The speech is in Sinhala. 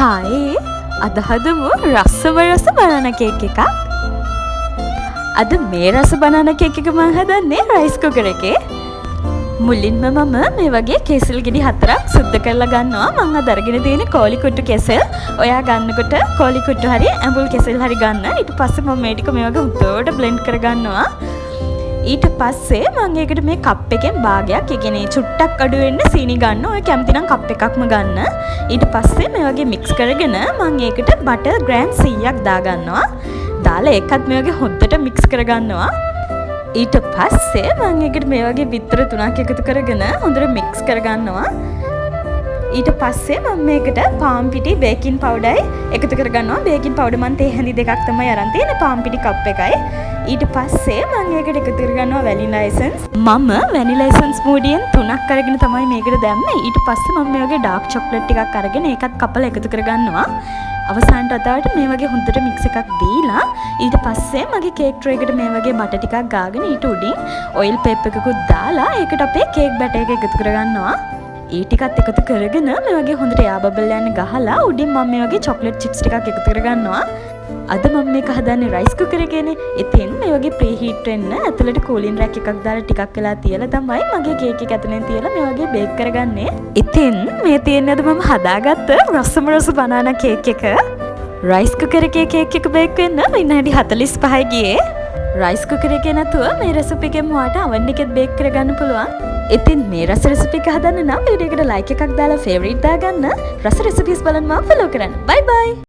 හායි අද හදමු රසම රස බනානා කේක් එකක්. අද මේ රස බනානා කේක් එක මම හදන්නේ රයිස් කුකර් එකේ. මුලින්ම මම මේ වගේ කෙසෙල් ගෙඩි 4ක් සුද්ධ කරලා ගන්නවා. මම අද අරගෙන තියෙන්නේ කෝලි කුට්ටු කෙසෙල්. ඔයා ගන්නකොට කෝලි කුට්ටු හරි ඇඹුල් කෙසෙල් හරි ගන්න. ඊට පස්සේ මම මේ ටික මේ වගේ හුදුවට බ්ලෙන්ඩ් කර ගන්නවා. ඊට පස්සේ මම ඒකට මේ කප් එකෙන් භාගයක්, ඒ කියන්නේ චුට්ටක් අඩු වෙන්න සීනි ගන්න. ඔය කැමති නම් කප් එකක්ම ගන්න. ඊට පස්සේ මේ වගේ මික්ස් කරගෙන මම ඒකට බටර් ග්‍රෑම් 100ක් දාගන්නවා. දාලා ඒකත් මේ වගේ හොද්දට මික්ස් කරගන්නවා. ඊට පස්සේ මම ඒකට මේ වගේ බිත්තර 3ක් එකතු කරගෙන හොඳට මික්ස් කරගන්නවා. ඊට පස්සේ මම මේකට පාන් පිටි බේකින් පවුඩරයි එකතු කරගන්නවා. බේකින් පවුඩර් මම තේ හැඳි දෙකක් තමයි අරන් තියෙන්නේ. පාන් පිටි කප් එකයි. ඊට පස්සේ මම ඒකට එකතු කරගන්නවා වැනිලා එසන්ස්. මම වැනිලා එසන්ස් මූඩියෙන් 3ක් අරගෙන තමයි මේකට දැම්මේ. ඊට පස්සේ මම මේ වගේ ඩාර්ක් චොක්ලට් ටිකක් අරගෙන ඒකත් කපලා එකතු කරගන්නවා. අවසානට අතට මේ වගේ හොඳට මික්ස් එකක් දීලා ඊට පස්සේ මගේ කේක් ට්‍රේ එකට මේ වගේ බටර් ටිකක් ගාගෙන ඊට උඩින් ඔයිල් පේපර් එකකුත් දාලා ඒකට අපේ කේක් බැටර් එක එකතු කරගන්නවා. ඒ ටිකත් එකතු කරගෙන මේ වගේ හොඳට එයා බබල් යන්න ගහලා උඩින් මම මේ වගේ චොක්ලට් චිප්ස් ටිකක් එකතු කරගන්නවා. අද මම මේක හදන්නේ රයිස් කුකර් එකේනේ. ඉතින් මේ වගේ ප්‍රී හීට් වෙන්න ඇතුළට කූලින් රැක් එකක් දාලා ටිකක් වෙලා තියලා තමයි මගේ කේක් එක ඇතුලෙන් තියලා මේ වගේ බේක් කරගන්නේ. ඉතින් මේ තියෙන්නේ අද මම හදාගත්ත රසම රස බනානා කේක් එක. රයිස් කුකර් එකේ කේක් එක බේක් වෙන්න විනාඩි 45යි ගියේ. රයිස් කුකර් එකේ නැතුව මේ රෙසිපි එකෙන් ඔයාට oven එකෙත් බේක් කරගන්න පුළුවන්. ඉතින් මේ රස රෙසිපි එක හදන්න නම් වීඩියෝ එකට ලයික් එකක් දාලා ෆේවරිට් දාගන්න. රස රෙසිපිස් බලන්න මම ෆලෝ කරන්න. බයි බයි.